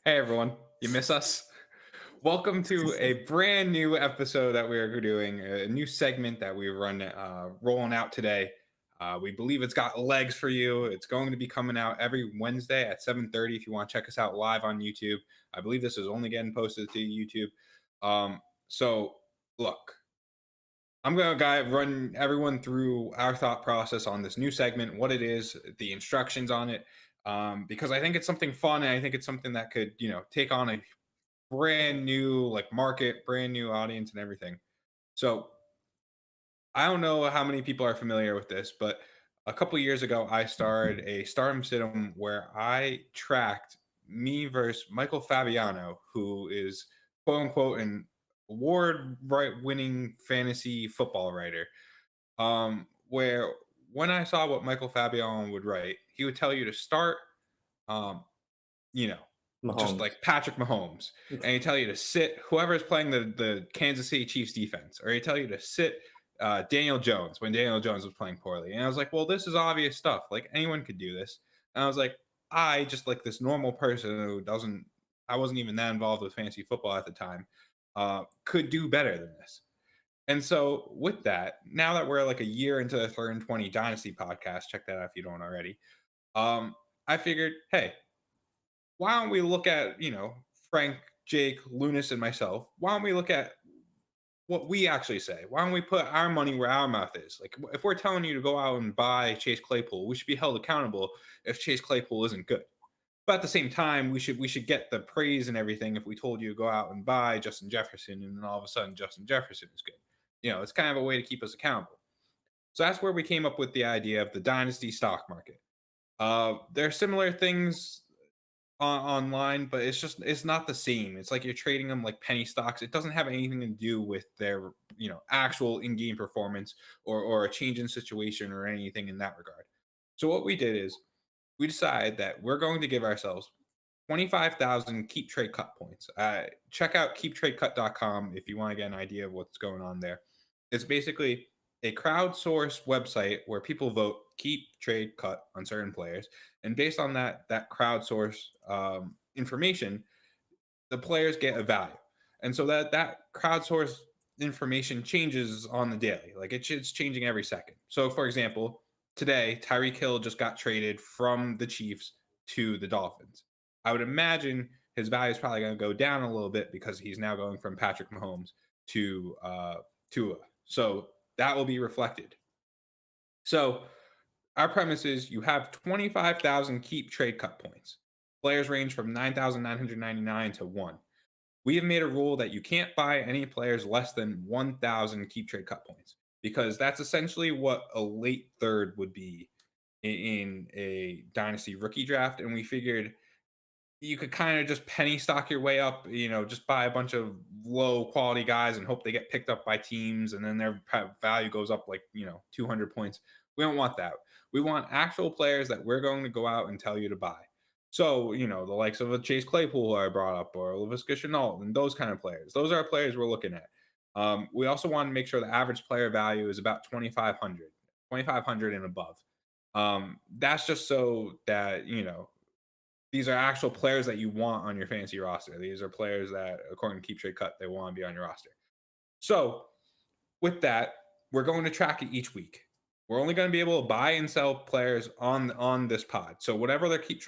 Hey everyone, you miss us? Welcome to a brand new episode that we are doing, a new segment that we run rolling out today. We believe it's got legs for you. It's going to be coming out every Wednesday at 7:30 if you want to check us out live on YouTube. I believe this is only getting posted to YouTube. So look, I'm going to run everyone through our thought process on this new segment, what it is, the instructions on it, because I think it's something fun and I think it's something that could, take on a brand new like market, brand new audience and everything. So I don't know how many people are familiar with this, but a couple years ago I started a Stardom Situm where I tracked me versus Michael Fabiano, who is quote unquote an award right winning fantasy football writer. Where when I saw what Michael Fabiano would write, he would tell you to start um, you know, just Mahomes. like Patrick Mahomes, and he tell you to sit whoever is playing the Kansas City Chiefs defense, or he tell you to sit Daniel Jones when Daniel Jones was playing poorly. And I was like, well, this is obvious stuff. Like anyone could do this. And I was like, I just like this normal person who doesn't. I wasn't even that involved with fantasy football at the time. Could do better than this. And so with that, now that we're like a year into the 3rd and 20 Dynasty podcast, check that out if you don't already. I figured, hey, why don't we look at, Frank, Jake, Lunas, and myself? Why don't we look at what we actually say? Why don't we put our money where our mouth is? Like, if we're telling you to go out and buy Chase Claypool, we should be held accountable if Chase Claypool isn't good. But at the same time, we should get the praise and everything if we told you to go out and buy Justin Jefferson, and then all of a sudden Justin Jefferson is good. It's kind of a way to keep us accountable. So that's where we came up with the idea of the dynasty stock market. There are similar things online, but it's not the same. It's like you're trading them like penny stocks. It doesn't have anything to do with their actual in-game performance or a change in situation or anything in that regard. So what we did is we decided that we're going to give ourselves 25,000 keep trade cut points. Check out keeptradecut.com if you want to get an idea of what's going on there. It's basically a crowdsourced website where people vote keep trade cut on certain players, and based on that crowdsourced information, the players get a value. And so that crowdsourced information changes on the daily. Like it's changing every second. So for example, today Tyreek Hill just got traded from the Chiefs to the Dolphins. I would imagine his value is probably going to go down a little bit because he's now going from Patrick Mahomes to Tua. So that will be reflected. So our premise is you have 25,000 keep trade cut points. Players range from 9,999 to 1. We have made a rule that you can't buy any players less than 1,000 keep trade cut points, because that's essentially what a late third would be in a dynasty rookie draft. And we figured you could kind of just penny stock your way up, just buy a bunch of low quality guys and hope they get picked up by teams, and then their value goes up like, 200 points. We don't want that. We want actual players that we're going to go out and tell you to buy. So, the likes of a Chase Claypool I brought up, or LaVisca Chenault, and those kind of players. Those are players we're looking at. We also want to make sure the average player value is about 2,500 and above. That's just so that, these are actual players that you want on your fantasy roster. These are players that, according to Keep Trade Cut, they want to be on your roster. So, with that, we're going to track it each week. We're only going to be able to buy and sell players on this pod. So whatever their keep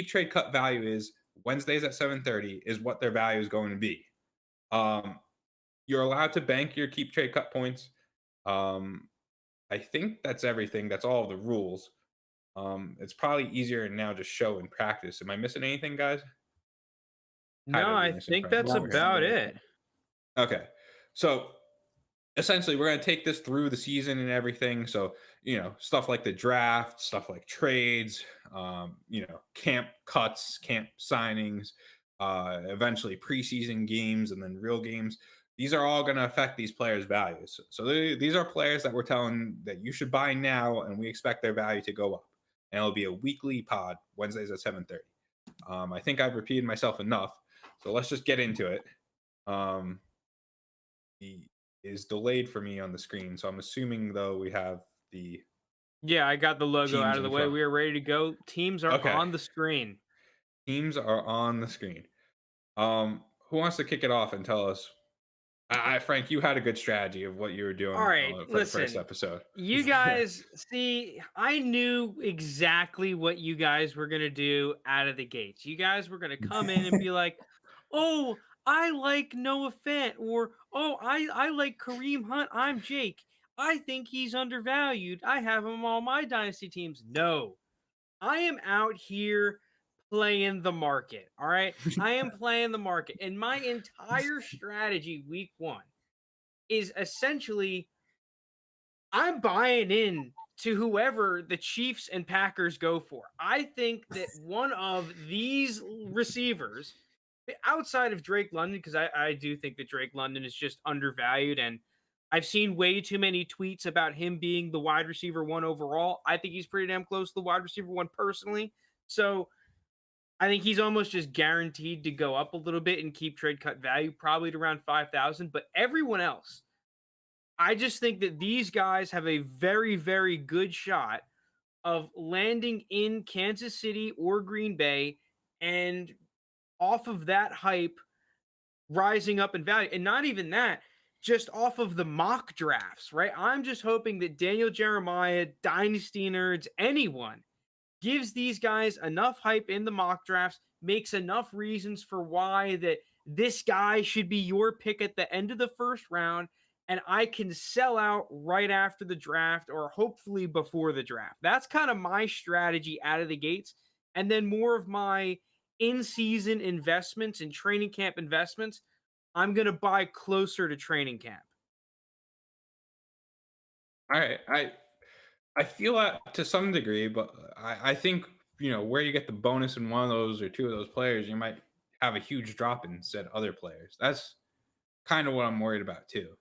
trade cut value is, Wednesdays at 7:30 is what their value is going to be. You're allowed to bank your keep trade cut points. I think that's everything. That's all of the rules. It's probably easier now to show in practice. Am I missing anything, guys? Kind No, of I missing think practice. that's Not Okay. about really. it. Okay. So essentially we're going to take this through the season and everything. So, stuff like the draft, stuff like trades, camp cuts, camp signings, eventually preseason games, and then real games. These are all going to affect these players' values. So these are players that we're telling that you should buy now, and we expect their value to go up. And it'll be a weekly pod, Wednesdays at 7:30. I think I've repeated myself enough, so let's just get into it. The is delayed for me on the screen, so I'm assuming though we have the Yeah, I got the logo teams out of the in way. front. We are ready to go. Teams are Okay, on the screen. teams are on the screen. Who wants to kick it off and tell us? Frank, you had a good strategy of what you were All doing right, for the first listen. episode. You guys see, I knew exactly what you guys were going to do out of the gates. You guys were going to come in and be like, "Oh, I like Noah Fant," or "Oh, I like Kareem Hunt. I'm Jake. I think he's undervalued. I have him on my dynasty teams." No. I am out here playing the market, all right? I am playing the market. And my entire strategy week 1 is essentially I'm buying in to whoever the Chiefs and Packers go for. I think that one of these receivers, outside of Drake London, because I do think that Drake London is just undervalued, and I've seen way too many tweets about him being the wide receiver 1 overall. I think he's pretty damn close to the wide receiver 1 personally. So I think he's almost just guaranteed to go up a little bit and keep trade cut value, probably at around 5,000. But everyone else, I just think that these guys have a very, very good shot of landing in Kansas City or Green Bay, and off of that hype, rising up in value. And not even that, just off of the mock drafts, right? I'm just hoping that Daniel Jeremiah, Dynasty Nerds, anyone gives these guys enough hype in the mock drafts, makes enough reasons for why that this guy should be your pick at the end of the first round, and I can sell out right after the draft or hopefully before the draft. That's kind of my strategy out of the gates. And then more of my in-season investments and training camp investments, I'm going to buy closer to training camp. All right, I feel that to some degree, but I think where you get the bonus in one of those or two of those players, you might have a huge drop in said other players. That's kind of what I'm worried about too.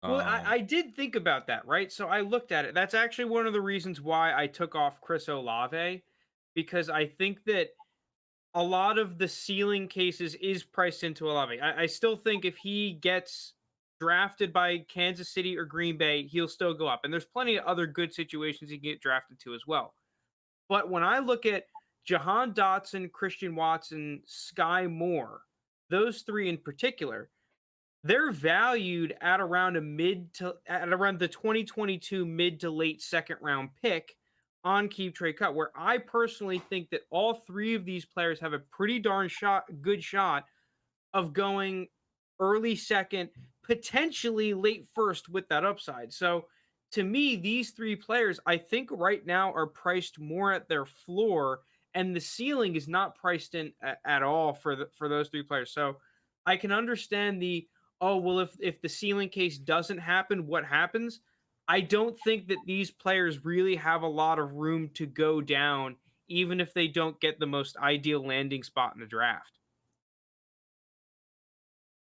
Well, Um, I did think about that, right? So I looked at it. That's actually one of the reasons why I took off Chris Olave, because I think that a lot of the ceiling cases is priced into Olave. I still think if he gets drafted by Kansas City or Green Bay, he'll still go up. And there's plenty of other good situations he can get drafted to as well. But when I look at Jahan Dotson, Christian Watson, Sky Moore, those three in particular, they're valued at around the 2022 mid to late second round pick on Keep Trade Cut, where I personally think that all three of these players have a pretty good shot of going early second, potentially late first with that upside. So to me, these three players, I think right now are priced more at their floor, and the ceiling is not priced in at all for those three players. So I can understand the, oh well, if the ceiling case doesn't happen, what happens? I don't think that these players really have a lot of room to go down, even if they don't get the most ideal landing spot in the draft.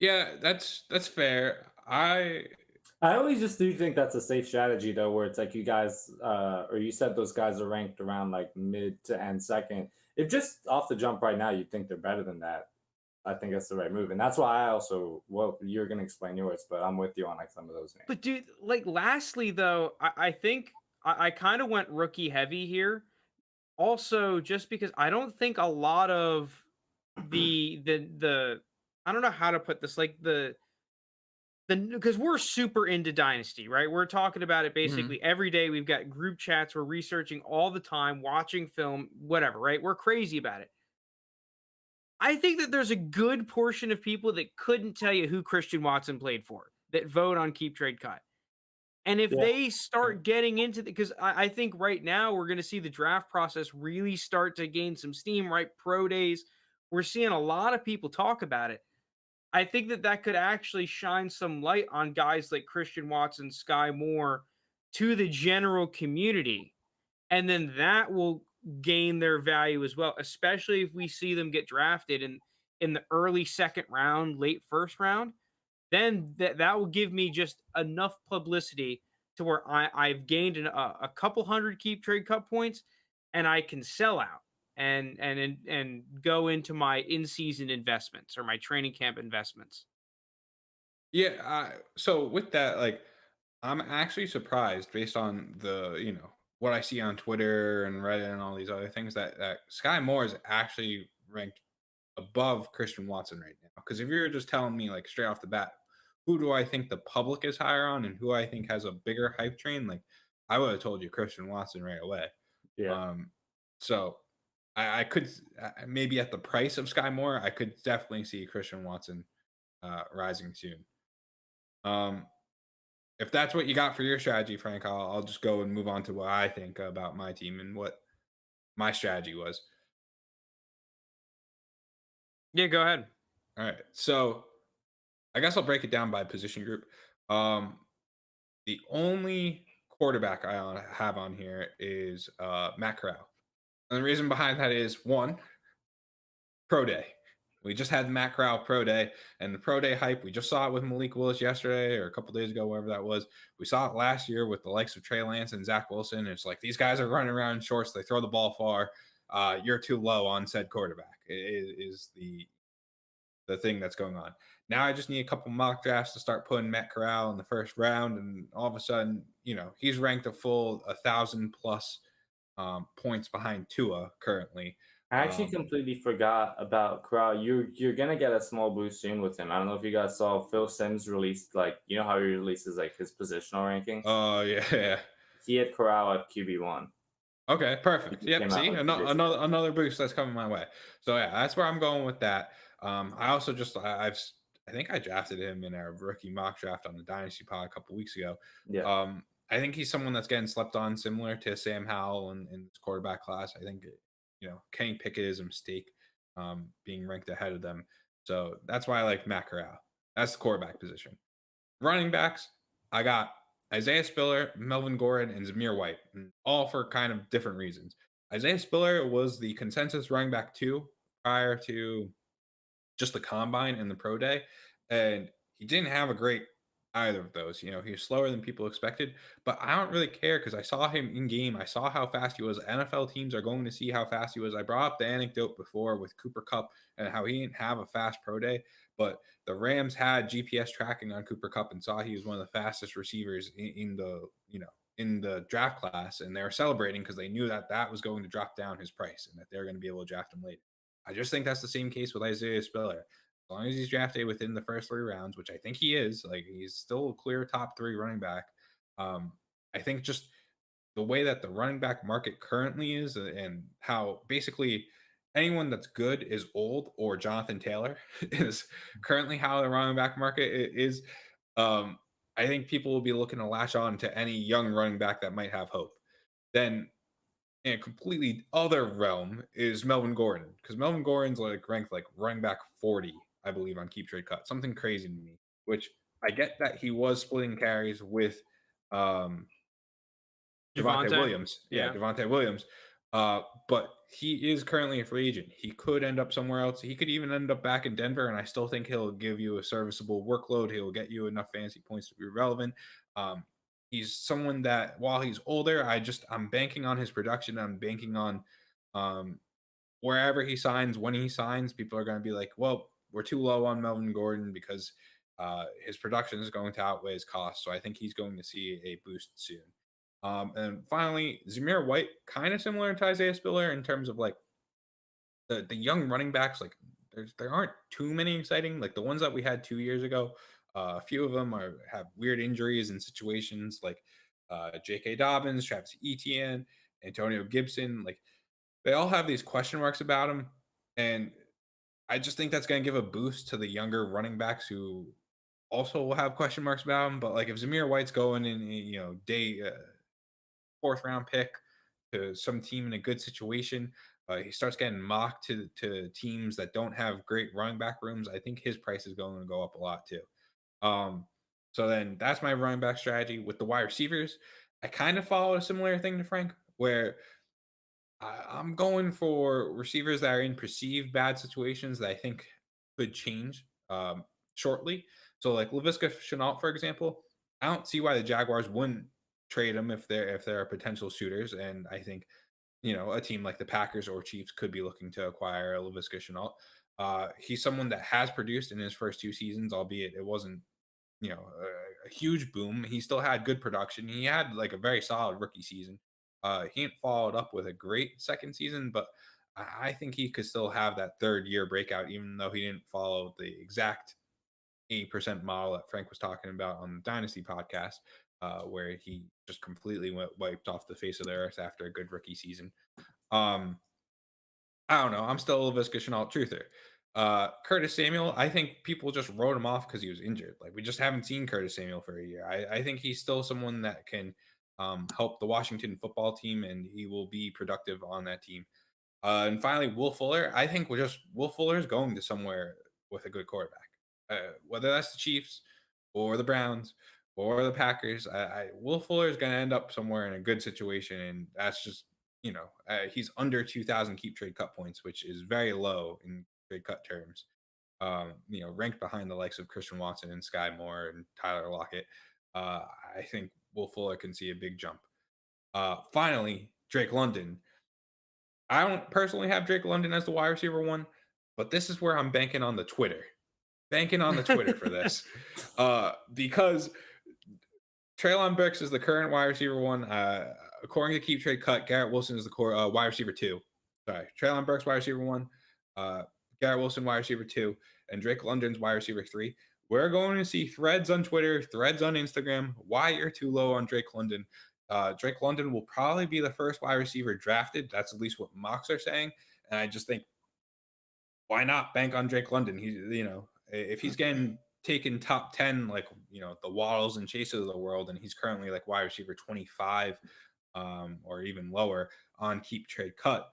yeah, that's fair. I always just do think that's a safe strategy though, where it's like you guys, or you said those guys are ranked around like mid to end second. If just off the jump right now you think they're better than that, I think that's the right move, and that's why I also. Well, you're gonna explain yours, but I'm with you on like some of those names. But dude, like lastly though, I think I kind of went rookie heavy here. Also, just because I don't think a lot of the I don't know how to put this, like the because we're super into Dynasty, right? We're talking about it Mhm. basically every day. We've got group chats, we're researching all the time, watching film, whatever, right? We're crazy about it. I think that there's a good portion of people that couldn't tell you who Christian Watson played for that vote on Keep Trade Cut. And if Yeah. they start getting into the, because I think right now we're going to see the draft process really start to gain some steam, right? Pro days. We're seeing a lot of people talk about it. I think that that could actually shine some light on guys like Christian Watson, Sky Moore to the general community. And then that will gain their value as well, especially if we see them get drafted in the early second round, late first round, then that will give me just enough publicity to where I've gained a couple hundred keep trade cut points, and I can sell out and go into my in season investments or my training camp investments. Yeah, so with that, like, I'm actually surprised based on what I see on Twitter and Reddit and all these other things that Sky Moore is actually ranked above Christian Watson right now. Because if you're just telling me like straight off the bat, who do I think the public is higher on and who I think has a bigger hype train, like I would have told you Christian Watson right away. Yeah. Um, so I could maybe at the price of Sky Moore, I could definitely see Christian Watson rising soon. Um, if that's what you got for your strategy, Frank, I'll just go and move on to what I think about my team and what my strategy was. Yeah, go ahead. All right. So I guess I'll break it down by position group. Um, the only quarterback have on here is Matt Corral. And the reason behind that is one, pro day. We just had the Matt Corral pro day, and the pro day hype. We just saw it with Malik Willis yesterday or a couple days ago, wherever that was. We saw it last year with the likes of Trey Lance and Zach Wilson. It's like these guys are running around in shorts. They throw the ball far. You're too low on said quarterback. Is the thing that's going on. Now I just need a couple mock drafts to start putting Matt Corral in the first round, and all of a sudden, he's ranked a full 1,000+ points behind Tua currently. I actually completely forgot about Corral. You're gonna get a small boost soon with him. I don't know if you guys saw Phil Simms released, like, you know how he releases like his positional rankings. Oh yeah. He had Corral at QB1. Okay, perfect. He Yep. came out See, like 2 another days ago. another boost that's coming my way. So yeah, that's where I'm going with that. I also just I think I drafted him in our rookie mock draft on the Dynasty pod a couple weeks ago. Yeah. I think he's someone that's getting slept on, similar to Sam Howell in this quarterback class. I think Kenny Pickett is a mistake being ranked ahead of them. So that's why I like Matt Corral. That's the quarterback position. Running backs, I got Isaiah Spiller, Melvin Gordon, and Zamir White, and all for kind of different reasons. Isaiah Spiller was the consensus running back 2 prior to just the combine and the pro day, and he didn't have a great either of those. He was slower than people expected, but I don't really care because I saw him in game. I saw how fast he was. NFL teams are going to see how fast he was. I brought up the anecdote before with Cooper Cup and how he didn't have a fast pro day, but the Rams had GPS tracking on Cooper Cup and saw he was one of the fastest receivers in the draft class, and they were celebrating because they knew that that was going to drop down his price and that they're going to be able to draft him later. I just think that's the same case with Isaiah Spiller. As long as he's drafted within the first 3 rounds, which I think he is, like he's still a clear top 3 running back. I think just the way that the running back market currently is, and how basically anyone that's good is old or Jonathan Taylor is currently how the running back market is. Um, I think people will be looking to latch on to any young running back that might have hope. Then in a completely other realm is Melvin Gordon, because Melvin Gordon's like ranked like running back 40, I believe, on Keep Trade Cut. Something crazy to me, which I get that he was splitting carries with um Devontae Javante. Williams. Yeah, Yeah. Devontae Williams. But he is currently a free agent. He could end up somewhere else. He could even end up back in Denver, and I still think he'll give you a serviceable workload. He'll get you enough fantasy points to be relevant. Um, he's someone that while he's older, I'm banking on his production. I'm banking on um, wherever he signs, when he signs, people are going to be like, well, we're too low on Melvin Gordon because his production is going to outweigh his cost. So I think he's going to see a boost soon. And finally, Zamir White, kind of similar to Isaiah Spiller in terms of like the young running backs. Like there aren't too many exciting. Like the ones that we had 2 years ago, a few of them have weird injuries and situations like J.K. Dobbins, Travis Etienne, Antonio Gibson. Like they all have these question marks about them, and I just think that's going to give a boost to the younger running backs who also will have question marks about him. But like if Zamir White's going in, day 4th round pick to some team in a good situation, he starts getting mocked to teams that don't have great running back rooms. I think his price is going to go up a lot too. Um, so then that's my running back strategy with the wide receivers. I kind of follow a similar thing to Frank, where I'm going for receivers that are in perceived bad situations that I think could change shortly. So like Laviska Shenault, for example, I don't see why the Jaguars wouldn't trade him if they're potential shooters. And I think a team like the Packers or Chiefs could be looking to acquire Laviska Shenault. He's someone that has produced in his first 2 seasons, albeit it wasn't a huge boom. He still had good production. He had like a very solid rookie season. He didn't follow it up with a great second season, but I think he could still have that third year breakout, even though he didn't follow the exact 80% model that Frank was talking about on the Dynasty podcast, where he just completely wiped off the face of the earth after a good rookie season. I don't know. I'm still a Laviska Shenault truther. Curtis Samuel, I think people just wrote him off because he was injured. Like we just haven't seen Curtis Samuel for a year. I think he's still someone that can help the Washington football team, and he will be productive on that team. And finally, Will Fuller. I think Will Fuller is going to somewhere with a good quarterback, whether that's the Chiefs or the Browns or the Packers. Will Fuller is going to end up somewhere in a good situation, and that's just he's under 2,000 keep trade cut points, which is very low in trade cut terms. Ranked behind the likes of Christian Watson and Sky Moore and Tyler Lockett. I think Will Fuller can see a big jump. Finally, Drake London. I don't personally have Drake London as the wide receiver one, but this is where I'm banking on the Twitter. Banking on the Twitter for this. Because Treylon Burks is the current wide receiver one. According to Keep Trade Cut, Garrett Wilson is the wide receiver two. Sorry, Treylon Burks, wide receiver one. Garrett Wilson, wide receiver two. And Drake London's wide receiver three. We're going to see threads on Twitter, threads on Instagram. Why you're too low on Drake London. Drake London will probably be the first wide receiver drafted. That's at least what mocks are saying. And I just think, why not bank on Drake London? If he's getting taken top 10, like, the Waddles and Chases of the world, and he's currently like wide receiver 25 or even lower on Keep Trade Cut,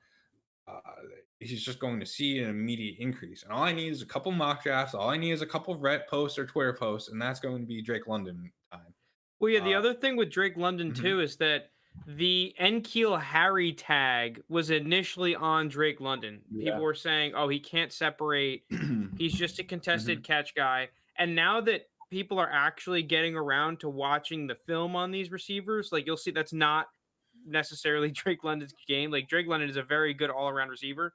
he's just going to see an immediate increase. And all I need is a couple mock drafts. All I need is a couple Reddit posts or Twitter posts, and that's going to be Drake London time. Well, yeah, the other thing with Drake London too is that the N'Keal Harry tag was initially on Drake London. People were saying, "Oh, he can't separate. He's just a contested catch guy." And now that people are actually getting around to watching the film on these receivers, like you'll see that's not necessarily Drake London's game. Like Drake London is a very good all-around receiver.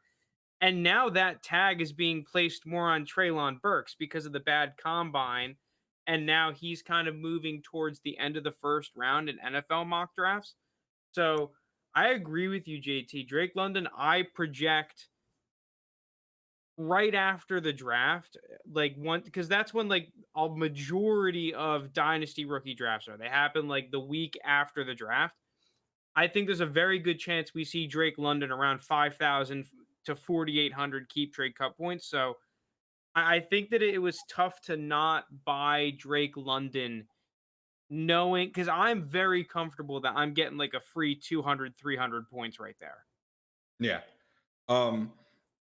And now that tag is being placed more on Treylon Burks because of the bad combine. And now he's kind of moving towards the end of the first round in NFL mock drafts. So I agree with you, JT. Drake London, I project right after the draft, because that's when like a majority of dynasty rookie drafts are. They happen like the week after the draft. I think there's a very good chance we see Drake London around 5,000 to 4,800 keep trade cut points. So I think that it was tough to not buy Drake London knowing, because I'm very comfortable that I'm getting like a free 200, 300 points right there. Yeah.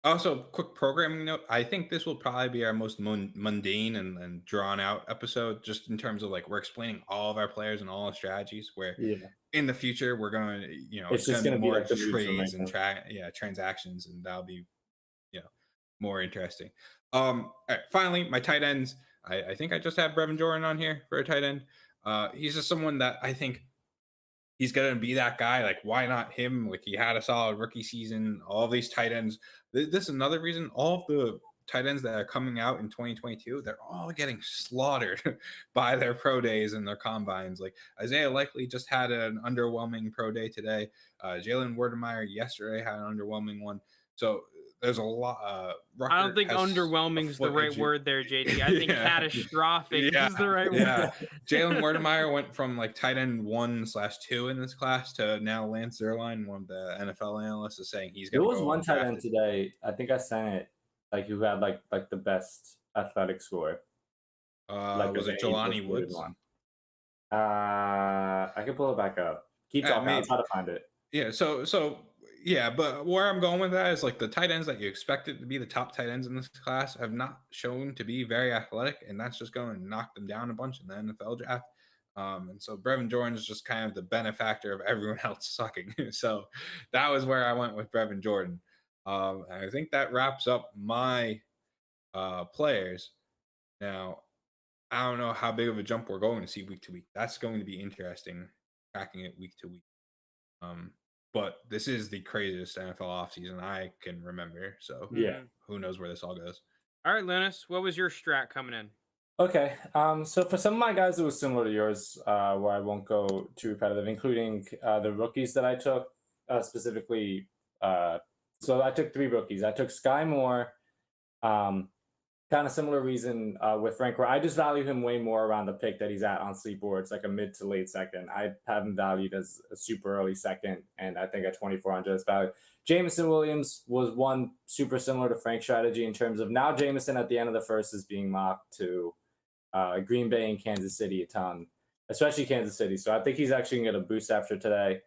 Also, quick programming note. I think this will probably be our most mundane and drawn out episode, just in terms of like we're explaining all of our players and all our strategies, where in the future we're going to, it's just going to be more like the trades and transactions, and that'll be, more interesting. All right, finally, my tight ends. I think I just have Brevin Jordan on here for a tight end. He's just someone that I think he's going to be that guy. Like, why not him? Like, he had a solid rookie season. All these tight ends. This is another reason all of the tight ends that are coming out in 2022, they're all getting slaughtered by their pro days and their combines. Like, Isaiah Likely just had an underwhelming pro day today. Jalen Werdemeyer yesterday had an underwhelming one. So there's a lot. I don't think underwhelming is the right word there, JT. I think catastrophic is the right word. Jalen Werdemeyer went from like tight end 1/2 in this class to now Lance Zierlein, one of the NFL analysts, is saying he's going to go. There was one tight end today. I think I sent it. Like who had like the best athletic score. Was it Jelani Woods? One. I can pull it back up. Keep talking. I'll try to find it. Yeah. So. Yeah, but where I'm going with that is like the tight ends that you expected to be the top tight ends in this class have not shown to be very athletic, and that's just going to knock them down a bunch in the NFL draft. And so Brevin Jordan is just kind of the benefactor of everyone else sucking. So that was where I went with Brevin Jordan. And I think that wraps up my players. Now, I don't know how big of a jump we're going to see week to week. That's going to be interesting, tracking it week to week. But this is the craziest NFL offseason I can remember. So who knows where this all goes. All right, Linus, what was your strat coming in? Okay. So for some of my guys, it was similar to yours, where I won't go too repetitive, including the rookies that I took, specifically So I took 3 rookies. I took Sky Moore. Um, Kind of similar reason with Frank, where I just value him way more around the pick that he's at on sleep boards, like a mid to late second. I have him valued as a super early second, and I think at 2,400 is value. Jameson Williams was one super similar to Frank's strategy in terms of now Jameson at the end of the first is being mocked to Green Bay and Kansas City a ton, especially Kansas City. So I think he's actually going to get a boost after today.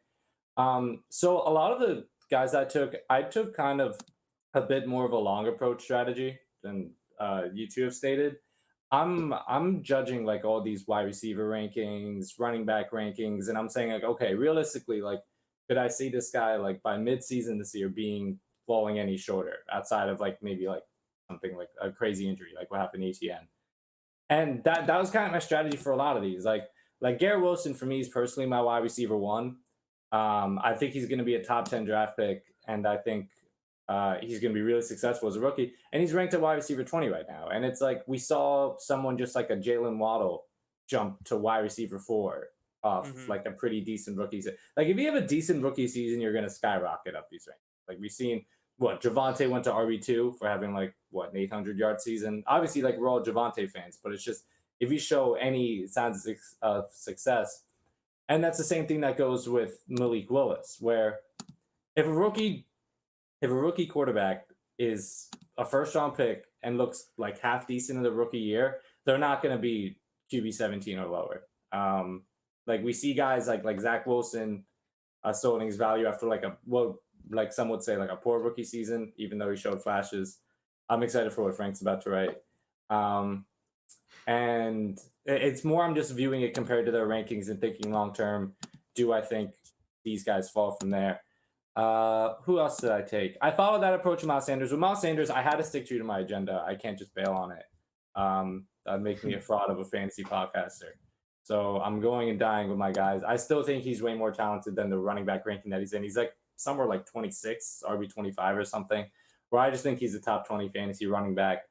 So a lot of the guys I took kind of a bit more of a long approach strategy than you two have stated. I'm judging like all these wide receiver rankings, running back rankings, and I'm saying like, okay, realistically, like, could I see this guy like by mid-season this year being falling any shorter outside of like maybe like something like a crazy injury, like what happened to ETN? And that was kind of my strategy for a lot of these. Like Garrett Wilson for me is personally my wide receiver one. I think he's going to be a top 10 draft pick, and I think he's going to be really successful as a rookie. And he's ranked at wide receiver 20 right now. And it's like we saw someone just like a Jalen Waddle jump to wide receiver 4 off like a pretty decent rookie season. Like if you have a decent rookie season, you're going to skyrocket up these rankings. Like we've seen what Javante went to RB2 for having like what an 800-yard season. Obviously, like we're all Javante fans, but it's just if you show any signs of success, and that's the same thing that goes with Malik Willis, where if a rookie quarterback is a first round pick and looks like half decent in the rookie year, they're not going to be QB 17 or lower. Like we see guys like Zach Wilson stoling his value after like some would say like a poor rookie season, even though he showed flashes. I'm excited for what Frank's about to write. And it's more I'm just viewing it compared to their rankings and thinking long term, do I think these guys fall from there? Who else did I take? I followed that approach with Miles Sanders. With Miles Sanders, I had to stick true to my agenda. I can't just bail on it. That'd make me a fraud of a fantasy podcaster. So I'm going and dying with my guys. I still think he's way more talented than the running back ranking that he's in. He's like somewhere like 26, RB 25 or something, where I just think he's a top 20 fantasy running back.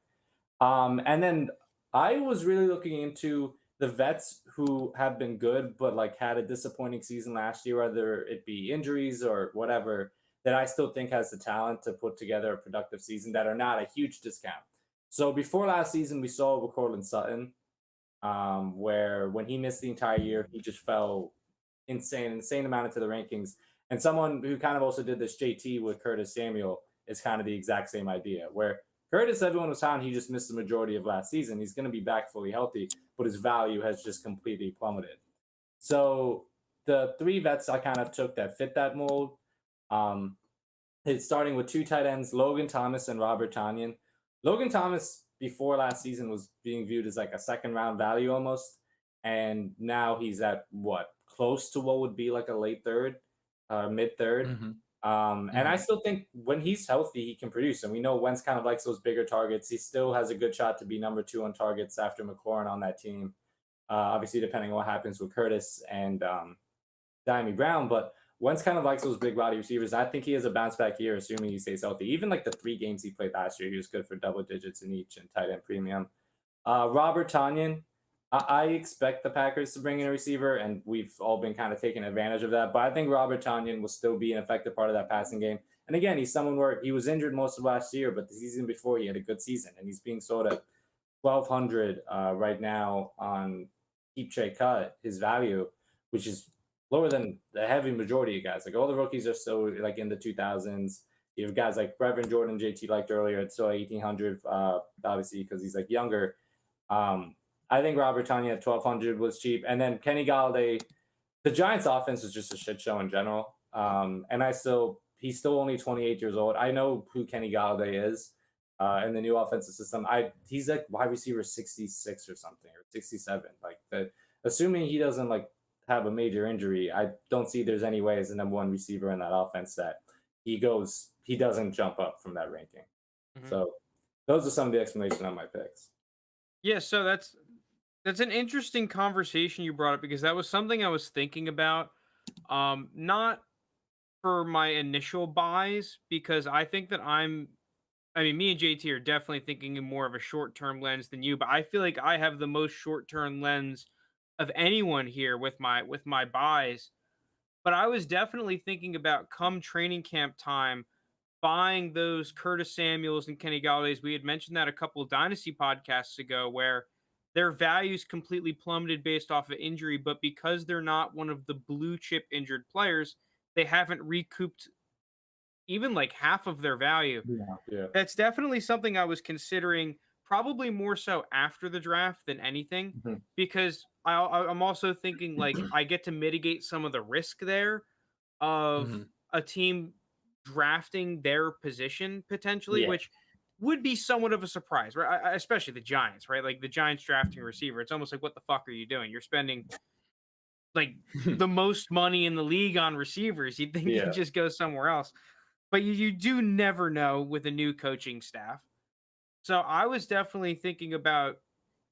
And then I was really looking into the vets who have been good, but like had a disappointing season last year, whether it be injuries or whatever, that I still think has the talent to put together a productive season that are not a huge discount. So before last season, we saw with Cortland Sutton, where when he missed the entire year, he just fell insane amount into the rankings. And someone who kind of also did this JT with Curtis Samuel is kind of the exact same idea, where Curtis, everyone was on, he just missed the majority of last season. He's going to be back fully healthy, but his value has just completely plummeted. So the 3 vets I kind of took that fit that mold, it's starting with 2 tight ends, Logan Thomas and Robert Tonyan. Logan Thomas before last season was being viewed as like a second round value almost. And now he's at what, close to what would be like a late third, mid third. And I still think when he's healthy, he can produce. And we know Wentz kind of likes those bigger targets. He still has a good shot to be number 2 on targets after McLaurin on that team. Obviously, depending on what happens with Curtis and Diami Brown. But Wentz kind of likes those big body receivers. I think he has a bounce back year, assuming he stays healthy. Even like the 3 games he played last year, he was good for double digits in each and tight end premium. Robert Tonyan, I expect the Packers to bring in a receiver, and we've all been kind of taking advantage of that. But I think Robert Tonyan will still be an effective part of that passing game. And again, he's someone where he was injured most of last year, but the season before he had a good season, and he's being sold at 1,200 right now on Keep Trade Cut, his value, which is lower than the heavy majority of guys. Like all the rookies are still like in the 2,000s. You have guys like Brevin Jordan, JT liked earlier. It's still 1,800, obviously, because he's like younger. I think Robert Tonyan at 1,200 was cheap. And then Kenny Galladay, the Giants offense is just a shit show in general. And he's still only 28 years old. I know who Kenny Galladay is in the new offensive system. He's like wide receiver 66 or something, or 67. Like assuming he doesn't like have a major injury, I don't see there's any way as the number 1 receiver in that offense that he doesn't jump up from that ranking. So those are some of the explanations on my picks. Yeah, so that's an interesting conversation you brought up, because that was something I was thinking about. Not for my initial buys, because I think that me and JT are definitely thinking in more of a short-term lens than you, but I feel like I have the most short-term lens of anyone here with my buys. But I was definitely thinking about come training camp time, buying those Curtis Samuels and Kenny Galladay's. We had mentioned that a couple of Dynasty podcasts ago, where their values completely plummeted based off of injury, but because they're not one of the blue chip injured players, they haven't recouped even like half of their value. Yeah, yeah. That's definitely something I was considering, probably more so after the draft than anything, Mhm. because I'm also thinking like I get to mitigate some of the risk there of Mhm. a team drafting their position potentially, Yeah. which would be somewhat of a surprise, right? Especially the Giants, right? Like the Giants drafting a receiver. It's almost like, what the fuck are you doing? You're spending like the most money in the league on receivers. You'd think Yeah. you'd just go somewhere else. But you do never know with a new coaching staff. So I was definitely thinking about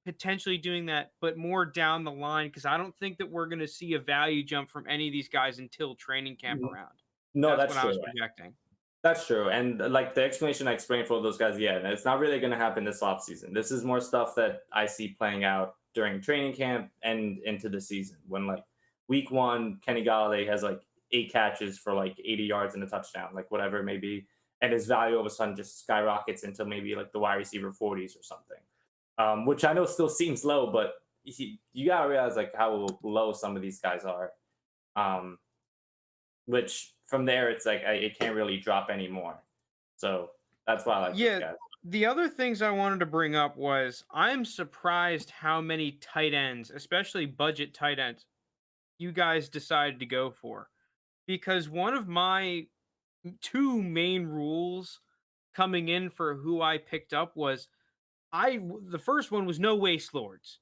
potentially doing that, but more down the line, because I don't think that we're going to see a value jump from any of these guys until training camp Mhm. around. No, That's that's what I was true. projecting. That's true. And like the explanation I explained for all those guys, yeah, it's not really going to happen this offseason. This is more stuff that I see playing out during training camp and into the season. When like week one, Kenny Galladay has like 8 catches for like 80 yards and a touchdown, like whatever it may be. And his value all of a sudden just skyrockets into maybe like the wide receiver 40s or something, which I know still seems low, but you got to realize like how low some of these guys are. Um, which from there it's like it can't really drop anymore. So that's why I like those Yeah. guys. The other things I wanted to bring up was I'm surprised how many tight ends, especially budget tight ends, you guys decided to go for. Because one of my two main rules coming in for who I picked up was the first one was no waste lords.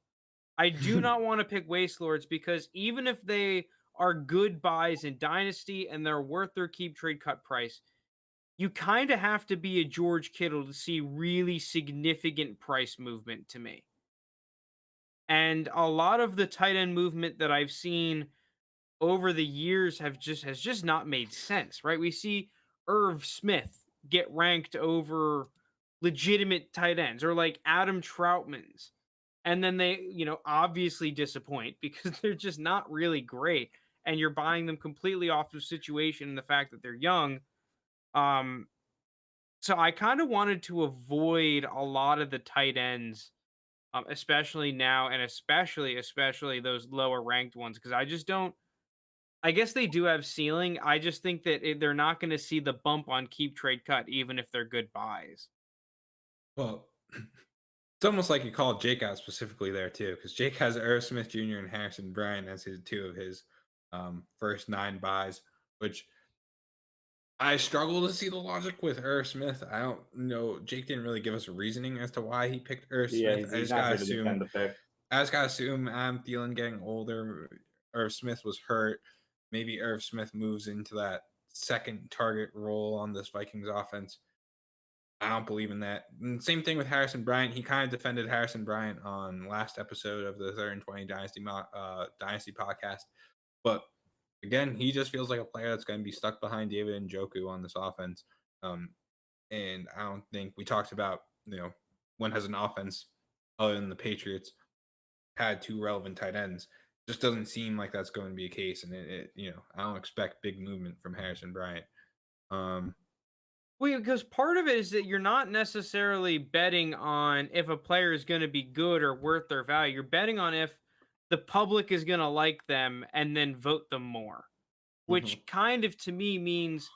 I do not want to pick waste lords because even if they are good buys in Dynasty and they're worth their keep trade cut price, you kind of have to be a George Kittle to see really significant price movement to me. And a lot of the tight end movement that I've seen over the years has just not made sense, right? We see Irv Smith get ranked over legitimate tight ends, or like Adam Troutman's, and then they, obviously disappoint because they're just not really great, and you're buying them completely off of situation and the fact that they're young. Um, so I kind of wanted to avoid a lot of the tight ends, especially now, and especially those lower ranked ones, because I just don't. I guess they do have ceiling. I just think that they're not going to see the bump on keep trade cut, even if they're good buys. Well, it's almost like you called Jake out specifically there too, because Jake has Irv Smith Jr. and Harrison Bryant as his two of his first 9 buys, which I struggle to see the logic with Irv Smith. I don't know. Jake didn't really give us a reasoning as to why he picked Irv Yeah, Smith. I he's just not gotta here to assume. defend the pick. I just gotta assume Adam Thielen getting older. Irv Smith was hurt. Maybe Irv Smith moves into that second target role on this Vikings offense. I don't believe in that. And same thing with Harrison Bryant. He kind of defended Harrison Bryant on last episode of the 3rd and 20 Dynasty podcast. But again, he just feels like a player that's going to be stuck behind David Njoku on this offense. And I don't think we talked about, when has an offense other than the Patriots had 2 relevant tight ends. Just doesn't seem like that's going to be a case. And I don't expect big movement from Harrison Bryant. Well, because part of it is that you're not necessarily betting on if a player is going to be good or worth their value. You're betting on if the public is going to like them and then vote them more, which kind of to me means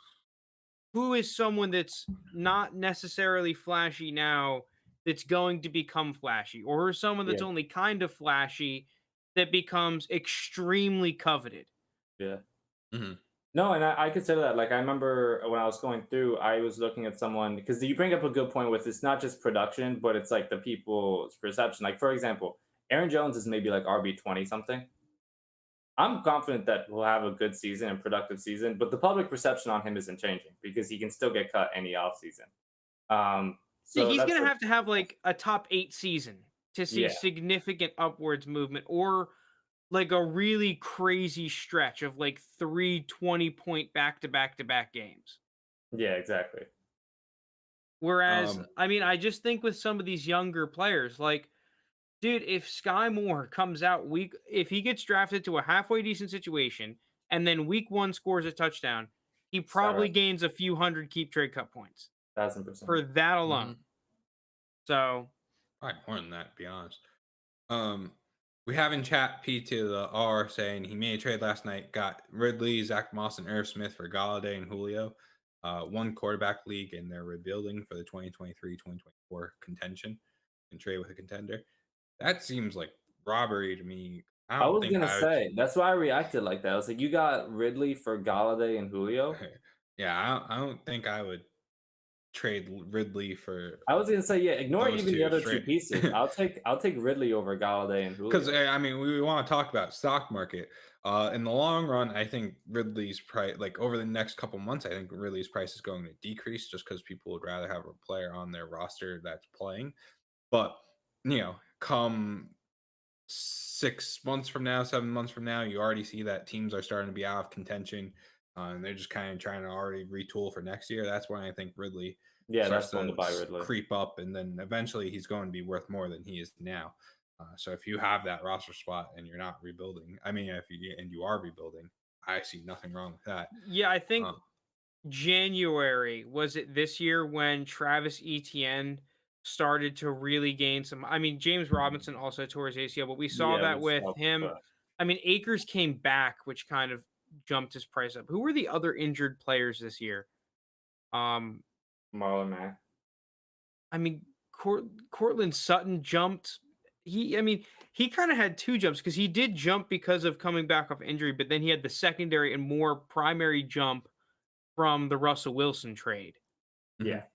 who is someone that's not necessarily flashy now that's going to become flashy, or someone that's Yeah, only kind of flashy that becomes extremely coveted. yeah. Mhm. No, and I consider that. Like I remember when I was going through, I was looking at someone because you bring up a good point with it's not just production, but it's like the people's perception. Like for example, Aaron Jones is maybe like RB 20 something. I'm confident that we'll have a good season and productive season, but the public perception on him isn't changing because he can still get cut any offseason. Yeah, So he's that's going to what, have like a top 8 season to see yeah, significant upwards movement, or like a really crazy stretch of like 3 20-point back to back to back games. yeah, exactly. Whereas, Um, I mean, I just think with some of these younger players, like, dude, if Sky Moore comes out if he gets drafted to a halfway decent situation and then week 1 scores a touchdown, he Sorry, probably gains a few hundred keep trade cut points 1000%. for that Mm-hmm. alone. So Probably more than that, to be honest. Um, we have in chat P to the R saying he made a trade last night, got Ridley, Zach Moss, and Irv Smith for Galladay and Julio. One quarterback league, and they're rebuilding for the 2023-2024 contention and trade with a contender. That seems like robbery to me. I I don't was think gonna I would. say that's why I reacted like that. I was like, you got Ridley for Galladay and Julio. Yeah, I don't think I would trade Ridley for I was gonna say, yeah, ignore those even the two other two straight. pieces. I'll take Ridley over Galladay and Because Julio. I mean, we want to talk about stock market. In the long run, I think Ridley's price, like over the next couple months, I think Ridley's price is going to decrease just because people would rather have a player on their roster that's playing. But come 6 months from now, 7 months from now, you already see that teams are starting to be out of contention, and they're just kind of trying to already retool for next year. That's when I think Ridley Yeah, starts that's when to to buy Ridley. creep up, and then eventually he's going to be worth more than he is now. So if you have that roster spot and you're not rebuilding, I mean, if you are rebuilding, I see nothing wrong with that. yeah, I think Um, January was it this year when Travis Etienne started to really gain some. I mean, James Robinson also tore his ACL, but we saw Yeah, that which with helped. him. But I mean, Akers came back, which kind of jumped his price up. Who were the other injured players this year? Um, Marlon Mack. I mean, Cortland Sutton jumped. I mean, he kind of had two jumps because he did jump because of coming back off injury, but then he had the secondary and more primary jump from the Russell Wilson trade. mhm. Yeah,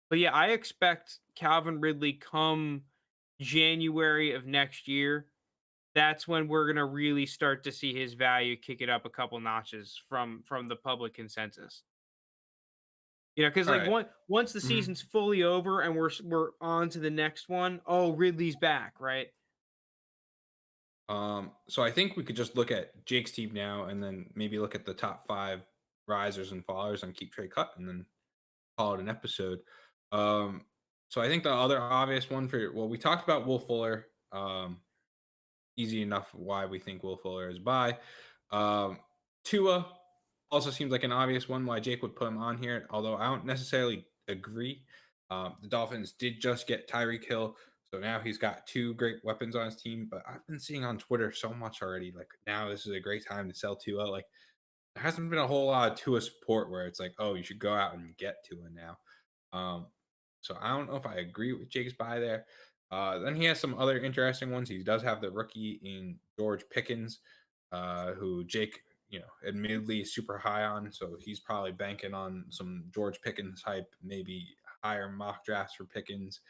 But yeah, I expect Calvin Ridley come January of next year. That's when we're gonna really start to see his value kick it up a couple notches from the public consensus. Because All like right. once the Mhm. season's fully over and we're on to the next one, oh, Ridley's back, right? So I think we could just look at Jake's team now, and then maybe look at the top 5 risers and fallers on keep trade cut, and then call it an episode. Um, so I think the other obvious one we talked about Will Fuller. Easy enough why we think Will Fuller is by. Um, Tua also seems like an obvious one why Jake would put him on here, although I don't necessarily agree. The Dolphins did just get Tyreek Hill, so now he's got 2 great weapons on his team. But I've been seeing on Twitter so much already, like now this is a great time to sell Tua. Like there hasn't been a whole lot of Tua support where it's like, oh, you should go out and get Tua now. Um, so I don't know if I agree with Jake's buy there. Then he has some other interesting ones. He does have the rookie in George Pickens, who Jake, admittedly is super high on. So he's probably banking on some George Pickens hype, maybe higher mock drafts for Pickens,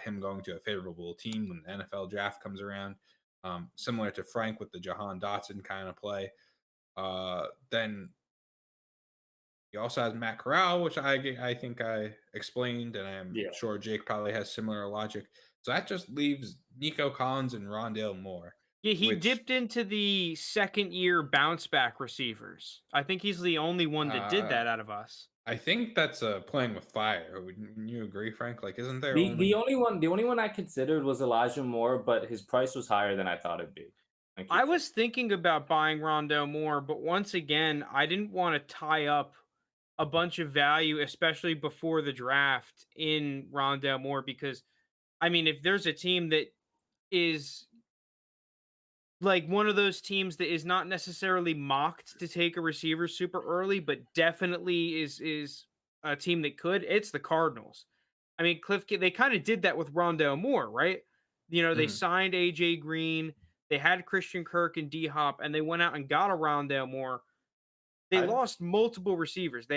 him going to a favorable team when the NFL draft comes around. Similar to Frank with the Jahan Dotson kind of play. Then he also has Matt Corral, which I think I explained, and I'm yeah. sure Jake probably has similar logic. So that just leaves Nico Collins and Rondale Moore, Yeah, he which dipped into the second year bounce back receivers. I think he's the only one that did uh, that out of us. I think that's playing with fire. Wouldn't you agree, Frank? Like, isn't there The only? only one I considered was Elijah Moore, but his price was higher than I thought it'd be. Thank you. I was thinking about buying Rondo more, but once again, I didn't want to tie up a bunch of value, especially before the draft in Rondo Moore, because I mean, if there's a team that is like one of those teams that is not necessarily mocked to take a receiver super early, but definitely is a team that could, it's the Cardinals. I mean, they kind of did that with Rondo Moore, right? They Mhm. signed AJ Green, they had Christian Kirk and D Hop, and they went out and got a Rondo Moore. They I, lost multiple receivers.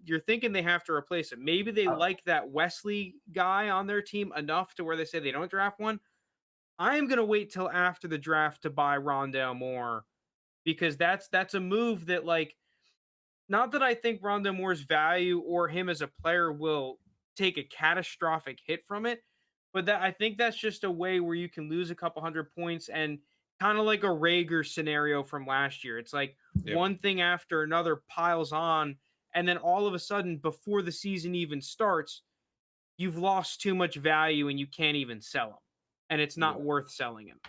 You're thinking they have to replace him. Maybe they I like that Wesley guy on their team enough to where they say they don't draft one. I am gonna wait till after the draft to buy Rondale Moore because that's a move that like not that I think Rondale Moore's value or him as a player will take a catastrophic hit from it, but that I think that's just a way where you can lose a couple hundred points and kind of like a Rager scenario from last year. It's like Yep. one thing after another piles on, and then all of a sudden, before the season even starts, you've lost too much value and you can't even sell him, and it's not yeah. worth selling him.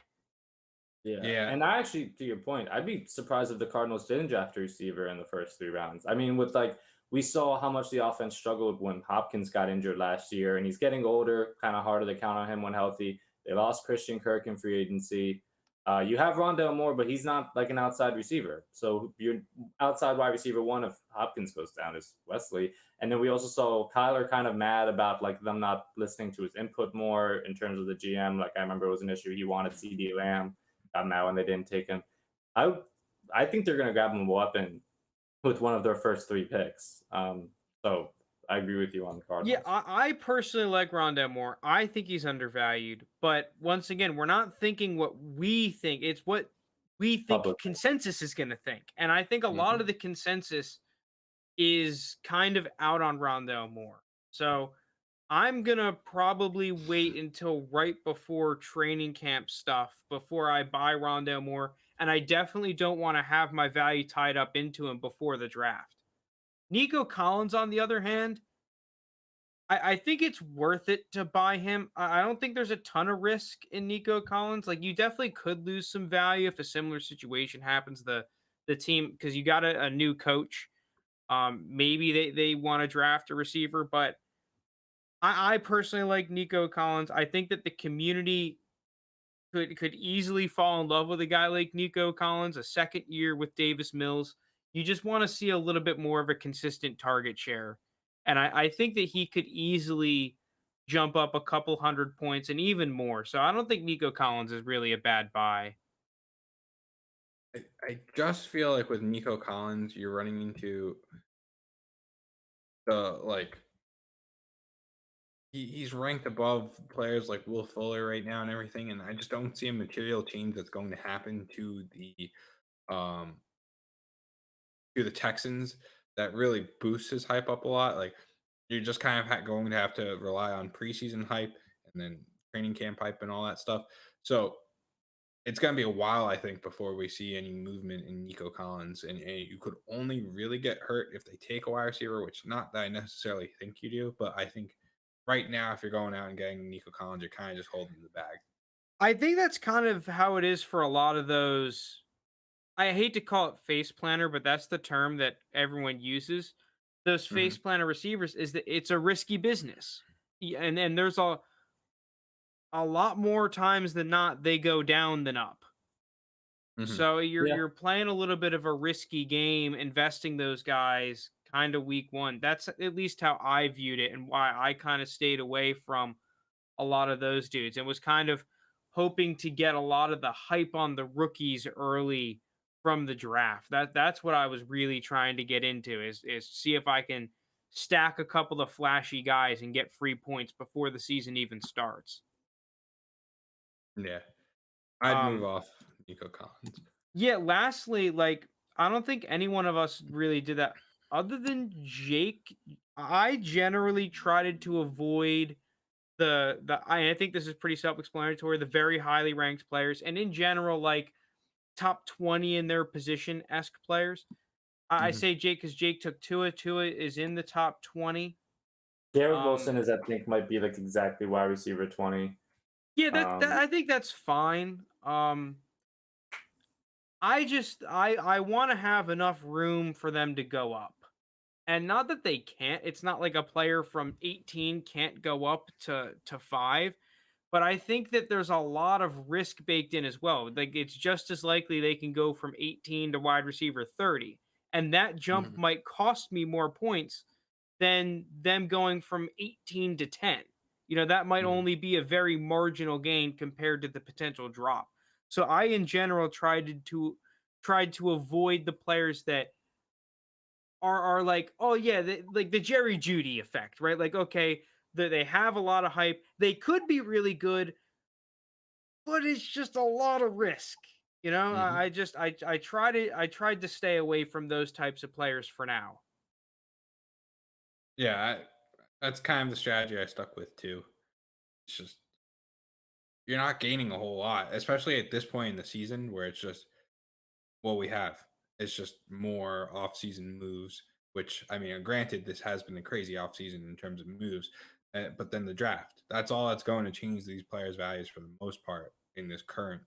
Yeah, Yeah. and I actually, to your point, I'd be surprised if the Cardinals didn't draft a receiver in the first 3 rounds. I mean, with like we saw how much the offense struggled when Hopkins got injured last year, and he's getting older, kind of harder to count on him when healthy. They lost Christian Kirk in free agency. You have Rondell Moore, but he's not like an outside receiver. So your outside wide receiver one if Hopkins goes down is Wesley. And then we also saw Kyler kind of mad about like them not listening to his input more in terms of the GM. Like I remember it was an issue. He wanted CD Lamb now when they didn't take him. I I think they're going to grab him a weapon with one of their first 3 picks. So I agree with you on the Yeah, Cardinals. I personally like Rondell Moore. I think he's undervalued. But once again, we're not thinking what we think. It's what we think Public. consensus is going to think. And I think a lot of Mhm. the consensus is kind of out on Rondell Moore. So I'm going to probably wait until right before training camp stuff before I buy Rondell Moore. And I definitely don't want to have my value tied up into him before the draft. Nico Collins, on the other hand, I think it's worth it to buy him. I don't think there's a ton of risk in Nico Collins. Like you definitely could lose some value if a similar situation happens. The team because you got a new coach. Maybe they want to draft a receiver, but I personally like Nico Collins. I think that the community could easily fall in love with a guy like Nico Collins, a second year with Davis Mills. You just want to see a little bit more of a consistent target share. And I think that he could easily jump up a couple hundred points and even more. So I don't think Nico Collins is really a bad buy. I just feel like with Nico Collins, you're running into the like he's ranked above players like Will Fuller right now and everything, and I just don't see a material change that's going to happen um to the Texans that really boosts his hype up a lot. Like you're just kind of going to have to rely on preseason hype and then training camp hype and all that stuff. So it's going to be a while, I think, before we see any movement in Nico Collins. And you could only really get hurt if they take a wide receiver, which not that I necessarily think you do, but I think right now, if you're going out and getting Nico Collins, you're kind of just holding the bag. I think that's kind of how it is for a lot of those. I hate to call it face planner, but that's the term that everyone uses. Those face Hmm. planner receivers is that it's a risky business. And there's a lot more times than not they go down than up. Hmm. So Yeah. you're playing a little bit of a risky game investing those guys kind of week 1. That's at least how I viewed it and why I kind of stayed away from a lot of those dudes and was kind of hoping to get a lot of the hype on the rookies early from the draft. That's what I was really trying to get into is see if I can stack a couple of flashy guys and get free points before the season even starts. Yeah. I'd move Um off Nico Collins. yeah, lastly, like I don't think any one of us really did that other than Jake. I generally tried to avoid I think this is pretty self-explanatory, the very highly ranked players and in general like top 20 in their position esque players. I Hmm. say Jake because Jake took Tua. Tua is in the top 20. Garrett Um, Wilson is, I think, might be like exactly wide receiver 20. yeah, that Um, I think that's fine. I want to have enough room for them to go up. And not that they can't. It's not like a player from 18 can't go up to 5, but I think that there's a lot of risk baked in as well. Like it's just as likely they can go from 18 to wide receiver 30, and that jump Hmm. might cost me more points than them going from 18 to 10. That might Hmm. only be a very marginal gain compared to the potential drop. So I in general tried to avoid the players that are like, oh yeah, like the Jerry Judy effect, right? Like, okay, they have a lot of hype. They could be really good, but it's just a lot of risk. Hmm. I tried to stay away from those types of players for now. Yeah. That's kind of the strategy I stuck with too. It's just you're not gaining a whole lot, especially at this point in the season where it's just what we have. It's just more off-season moves, which I mean, granted, this has been a crazy off-season in terms of moves, but then the draft. That's all that's going to change these players' values for the most part in this current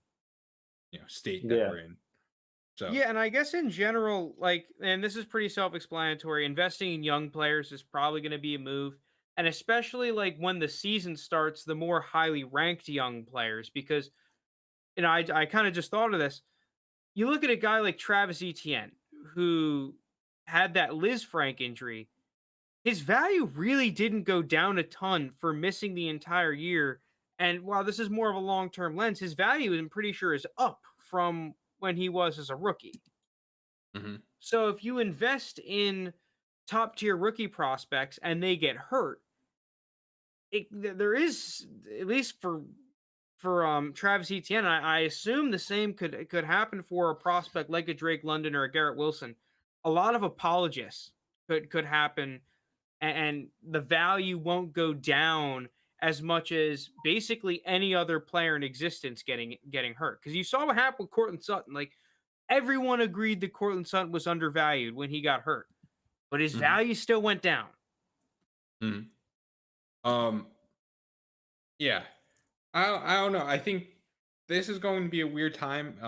state that Yeah. we're in. So Yeah, and I guess in general, like, and this is pretty self-explanatory, investing in young players is probably going to be a move. And especially like when the season starts, the more highly ranked young players, because I kind of just thought of this. You look at a guy like Travis Etienne, who had that Liz Frank injury. His value really didn't go down a ton for missing the entire year. And while this is more of a long-term lens, his value, I'm pretty sure, is up from when he was as a rookie. mhm. So if you invest in top tier rookie prospects and they get hurt, there is, at least for Travis Etienne, I assume the same could happen for a prospect like a Drake London or a Garrett Wilson. A lot of apologists could happen, and the value won't go down as much as basically any other player in existence getting hurt. Because you saw what happened with Cortland Sutton. Like, everyone agreed that Cortland Sutton was undervalued when he got hurt, but his Mhm. value still went down. Mhm. Um, yeah, I don't know. I think this is going to be a weird time.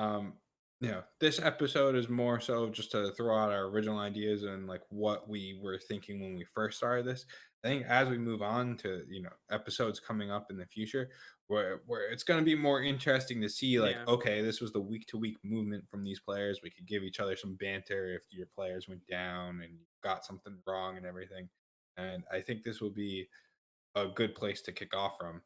This episode is more so just to throw out our original ideas and like what we were thinking when we first started this. I think as we move on to episodes coming up in the future, where it's going to be more interesting to see like, Yeah. okay, this was the week to week movement from these players. We could give each other some banter if your players went down and got something wrong and everything. And I think this will be a good place to kick off from.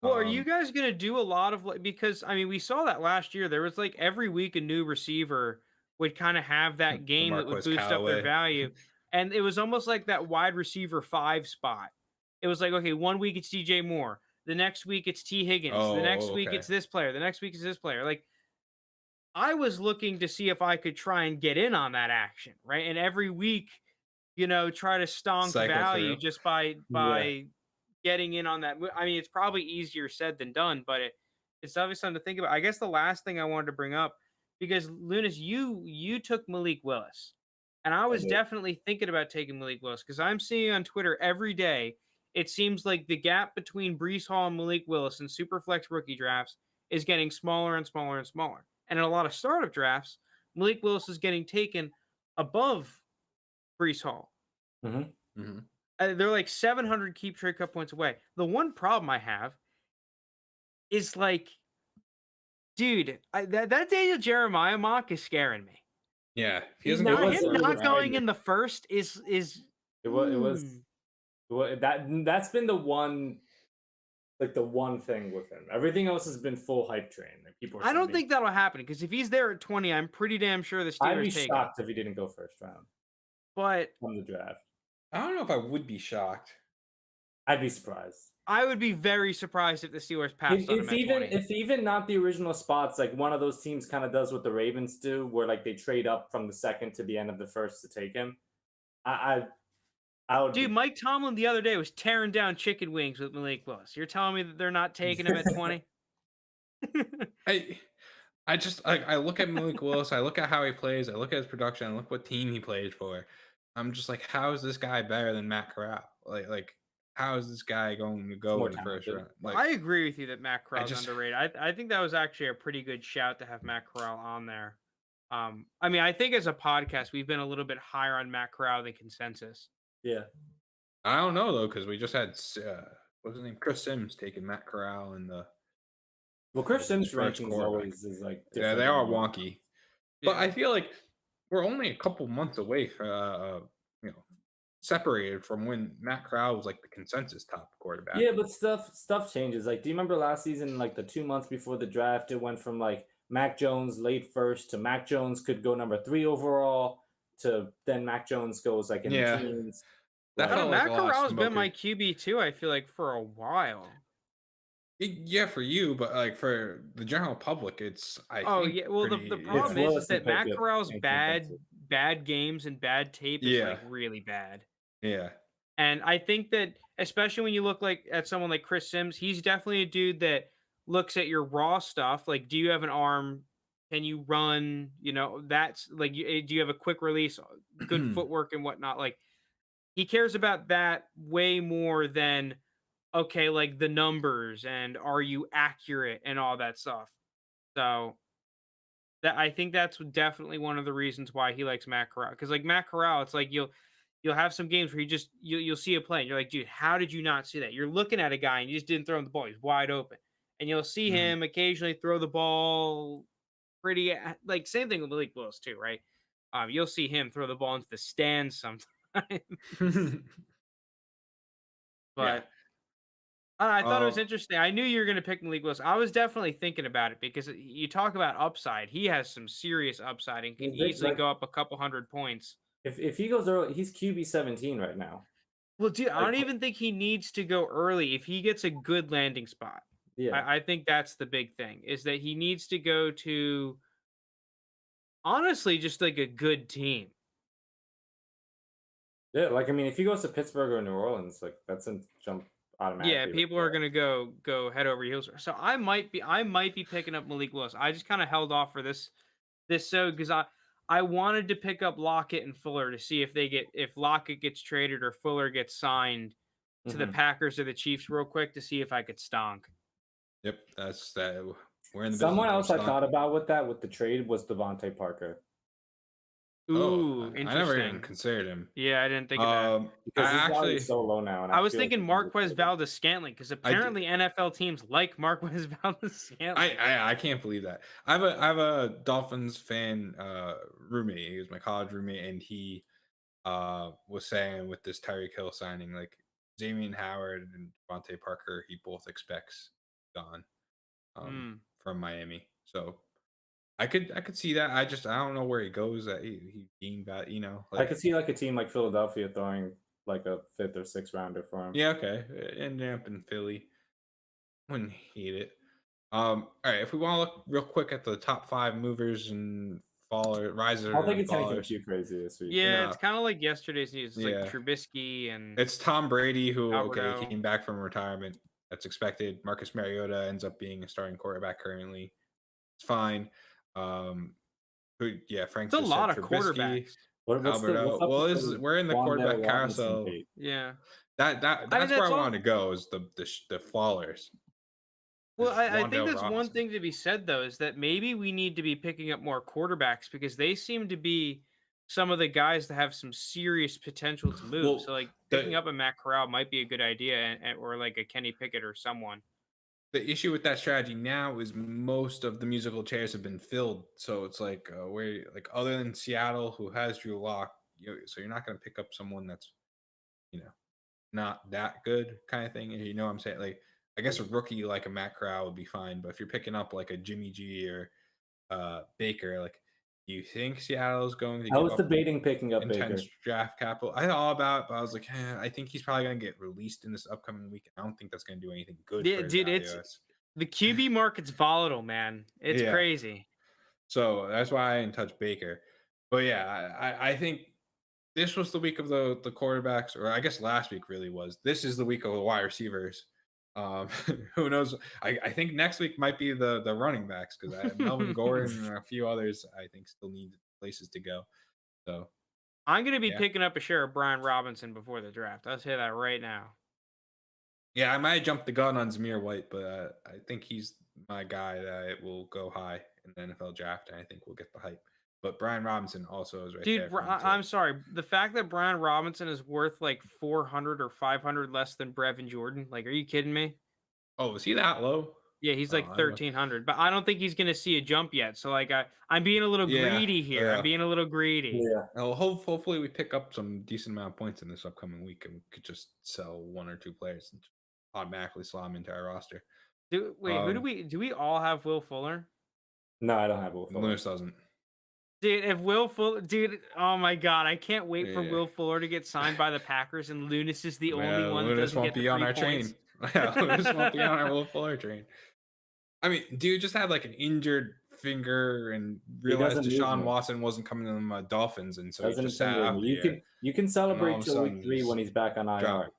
Well, are you Um, guys gonna do a lot of like, because I mean we saw that last year. There was like every week a new receiver would kind of have that the game that would Marquez boost up their Callaway. value. And it was almost like that wide receiver 5 spot. It was like, okay, one week it's DJ Moore, the next week it's T. Higgins, the next week Okay. it's this player, the next week it's this player. Like, I was looking to see if I could try and get in on that action, right? And every week, try to stonk Cycle value through. just by Yeah. getting in on that. I mean, it's probably easier said than done, but it's obviously something to think about. I guess the last thing I wanted to bring up, because Lunas, you took Malik Willis, and I I was did. definitely thinking about taking Malik Willis because I'm seeing on Twitter every day. It seems like the gap between Brees Hall and Malik Willis in Superflex rookie drafts is getting smaller and smaller and smaller. And in a lot of startup drafts, Malik Willis is getting taken above Brees Hall. Hmm. Mhm. They're like 700 keep trade cut points away. The one problem I have is like, dude, that Daniel Jeremiah mock is scaring me. Yeah, if he He's doesn't It go not was before him it the was not going draft, in the first is it was it was, that's been the one, like the one thing with him. Everything else has been full hype train. Like people are I saying, don't think that'll happen because if he's there at 20, I'm pretty damn sure the I'd be Steelers take him. shocked if he didn't go first round But from the draft. I don't know if I would be shocked. I'd be surprised. I would be very surprised if the Steelers passed on him at 20. If even not the original spots, like one of those teams kind of does what the Ravens do, where like they trade up from the second to the end of the first to take him. I I would Dude, be. Mike Tomlin the other day was tearing down chicken wings with Malik Willis. You're telling me that they're not taking him at 20? I I look at Malik Willis, I look at how he plays, I look at his production, I look what team he plays for. I'm just like, how is this guy better than Matt Corral? Like how is this guy going to He's go more in the first talented. round? Like I agree with you that Matt I Corral's just underrated. I think that was actually a pretty good shout to have Matt Corral on there. I mean, I think as a podcast, we've been a little bit higher on Matt Corral than consensus. Yeah. I don't know though, because we just had what's his name? Chris Sims taking Matt Corral in the Well, Chris his Sims' first rankings quarterback. always is like Yeah, different they than are mine. wonky. But I feel like we're only a couple months away from separated from when Matt Corral was like the consensus top quarterback. Yeah, but stuff changes. Like, do you remember last season, like the 2 months before the draft, it went from like Mac Jones late first to Mac Jones could go number 3 overall to then Mac Jones goes like in the Yeah. teens. That I don't felt know. like a Matt lot of Corral's been smoke. my QB too, I feel like, for a while. Yeah, for you, but like for the general public, it's I Oh, think yeah. Well, the pretty. problem Willis is and that Matt Pickett Corral's and bad consensus. bad games and bad tape is like Yeah, really bad. yeah. And I think that especially when you look like at someone like Chris Sims, he's definitely a dude that looks at your raw stuff. Like, do you have an arm? Can you run? That's like, do you have a quick release, good footwork and whatnot? Like, he cares about that way more than, okay, like the numbers and are you accurate and all that stuff. So I think that's definitely one of the reasons why he likes Matt Corral. Because like Matt Corral, it's like you'll have some games where you'll see a play and you're like, dude, how did you not see that? You're looking at a guy and you just didn't throw him the ball. He's wide open. And you'll see Mhm. him occasionally throw the ball pretty like same thing with Malik Willis too, right? You'll see him throw the ball into the stands sometimes. Yeah. But I thought it was Uh, interesting. I knew you were going to pick Malik Willis. I was definitely thinking about it because you talk about upside. He has some serious upside and can easily Like go up a couple hundred points. if he goes early, he's QB 17 right now. Well, dude, I Like don't even think he needs to go early if he gets a good landing spot. yeah. I think that's the big thing is that he needs to go to honestly just like a good team. Yeah, like I mean, if he goes to Pittsburgh or New Orleans, like that's a jump Yeah, automatically. people are gonna go head over heels. So I might be picking up Malik Willis. I just kind of held off for this so because I wanted to pick up Lockett and Fuller to see if Lockett gets traded or Fuller gets signed to the Hmm. Packers or the Chiefs real quick to see if I could stonk. yep, that's that. We're in the Someone business. else I thought about with the trade was Devontae Parker Oh, Ooh, I never even interesting. considered him. Yeah, I didn't think of that. because I his value actually, is so low now, and I was feel like thinking he can get Marquez traded. Valdez Scantling because I d- apparently NFL teams like Marquez Valdez Scantling. I can't believe that. I have a Dolphins fan roommate. He was my college roommate, and he was saying with this Tyreek Hill signing, like Xavier Howard and Devontae Parker, he both expects gone Hmm. from Miami. So I could see that. I don't know where he goes. That he being that I like could see like a team like Philadelphia throwing like a 5th or 6th rounder for him. yeah, okay, ending up in Philly, wouldn't hate it. All right, if we want to look real quick at the top 5 movers and risers I don't think and it's anything fallers. too crazy this week. Yeah, No, it's kind of like yesterday's news. It's like yeah, Trubisky and it's Tom Brady who Alberto. came back from retirement. That's expected. Marcus Mariota ends up being a starting quarterback currently. It's fine. Um, Frank It's a just said lot of Trubisky, quarterbacks. What's Alberto. up Well, with the we're in the Wandale quarterback Robinson carousel. hate? Yeah, That's I mean where I that's want all. to go is the fallers. Well, Is I think Wandale that's one Robinson. thing to be said though is that maybe we need to be picking up more quarterbacks because they seem to be some of the guys that have some serious potential to move. So Well, like picking the up a Matt Corral might be a good idea, or like a Kenny Pickett or someone. the issue with that strategy now is most of the musical chairs have been filled. So it's like where like other than Seattle, who has Drew Lock, so you're not going to pick up someone that's you know not that good kind of thing. You know what I'm saying? Like I guess a rookie like a Matt Corral would be fine, but if you're picking up like a Jimmy G or Baker, like do you think Seattle's going to I give was up debating picking up intense Baker. draft capital? I thought all about it, but I was like, I think he's probably going to get released in this upcoming week. I don't think that's going to do anything good Yeah, for his dude, value. the QB market's volatile, man. It's Yeah. crazy. So that's why I didn't touch Baker. But yeah, I think this was the week of the quarterbacks, or I guess last week really was. This is the week of the wide receivers. Who knows? I think next week might be the running backs because I have Melvin Gordon and a few others I think still need places to go. So I'm gonna be yeah, picking up a share of Brian Robinson before the draft. I'll say that right now. yeah, I might jump the gun on Zamir White, but I think he's my guy that it will go high in the NFL draft, and I think we'll get the hype. But Brian Robinson also is right there Dude, for me too. I'm sorry. The fact that Brian Robinson is worth like 400 or 500 less than Brevin Jordan, like, are you kidding me? Oh, is he that low? Yeah, he's Oh, like 1,300, but I don't think he's gonna see a jump yet. So like, I'm being a little yeah, greedy here. yeah. I'm being a little greedy. Yeah. Well, hopefully we pick up some decent amount of points in this upcoming week, and we could just sell 1 or 2 players and automatically slot them into our roster. Wait, who do we all have Will Fuller? No, I don't have Will Fuller. Lewis doesn't. Dude, if Will Fuller, dude, oh my god, I can't wait for Yeah. Will Fuller to get signed by the Packers, and Lunas is the only one that Lunas doesn't won't get the be on free our points. train. Yeah, Lunas won't be on our Will Fuller train. I mean, dude just had like an injured finger and realized doesn't need Deshaun me. Watson wasn't coming to the Dolphins, and so he Doesn't just sat finger out me. here. You can all celebrate of a till sudden week 3 he's when he's back on IR. dropped.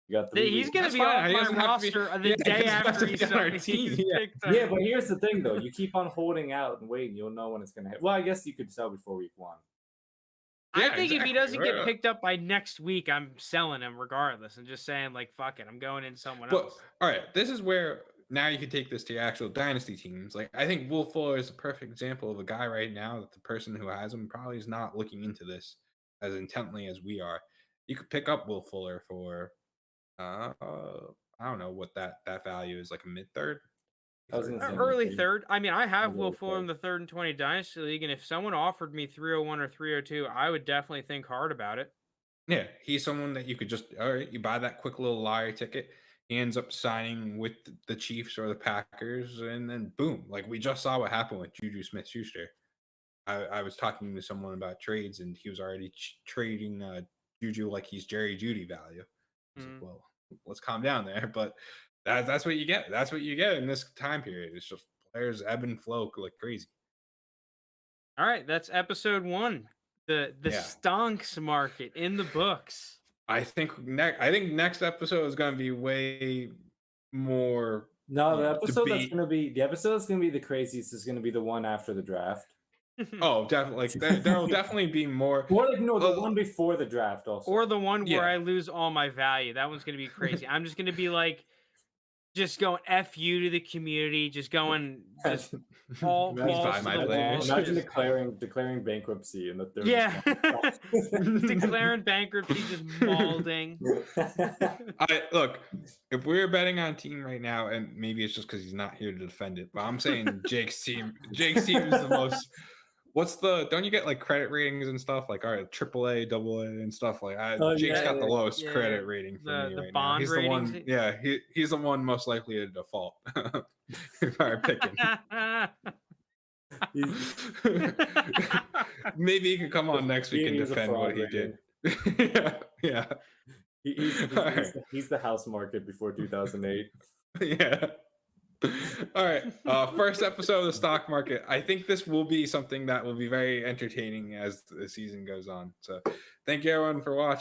You got 3 He's weeks. gonna That's be fine. off He my doesn't have to be- roster the yeah, he day doesn't have after to he's be on our team, yeah. picked up. Yeah, but here's the thing though. You keep on holding out and waiting. You'll know when it's gonna hit. Well, I guess you could sell before week 1. I Yeah, think if he exactly. doesn't get picked up by next week, I'm selling him regardless and just saying like, fuck it, I'm going in someone But else. all right, this is where now you could take this to your actual dynasty teams. Like I think Will Fuller is a perfect example of a guy right now that the person who has him probably is not looking into this as intently as we are. You could pick up Will Fuller for I don't know what that value is, like a mid third. I was gonna say Early maybe third. I mean, I have Will middle Fuller in third. the 3rd and 20 Dynasty League, and if someone offered me 301 or 302, I would definitely think hard about it. Yeah, he's someone that you could just all right, you buy that quick little lottery ticket. He ends up signing with the Chiefs or the Packers, and then boom, like we just saw what happened with Juju Smith-Schuster. I was talking to someone about trades, and he was already trading Juju like he's Jerry Judy value. I was like, Mm. well, let's calm down there. But that's what you get. That's what you get in this time period. It's just players ebb and flow like crazy. All right, that's episode 1. The Yeah. stonks market in the books. I think next episode is going to be way more. No, you the know, episode that's debate. gonna be the craziest is gonna be the one after the draft. Oh, definitely. Like there will definitely be more. Or like no, the one before the draft also. Or the one where Yeah. I lose all my value. That one's going to be crazy. I'm just going to be like, just going F you to the community, just going just all Imagine- balls buy to my the players. wall. Imagine declaring bankruptcy in the third. Yeah. Declaring bankruptcy, just balding. Look, if we're betting on a team right now, and maybe it's just because he's not here to defend it, but I'm saying Jake's team is the most. Don't you get like credit ratings and stuff like all right, AAA, AA, and stuff like Jake's yeah, got the lowest yeah. credit rating for me The right bond now. He's the ratings. one, yeah, he's the one most likely to default if I were picking. Maybe he can come on next week and He's a defend what fraud he rating. did. yeah. He's the house market before 2008. Yeah. All right. First episode of the stock market. I think this will be something that will be very entertaining as the season goes on. So thank you everyone for watching.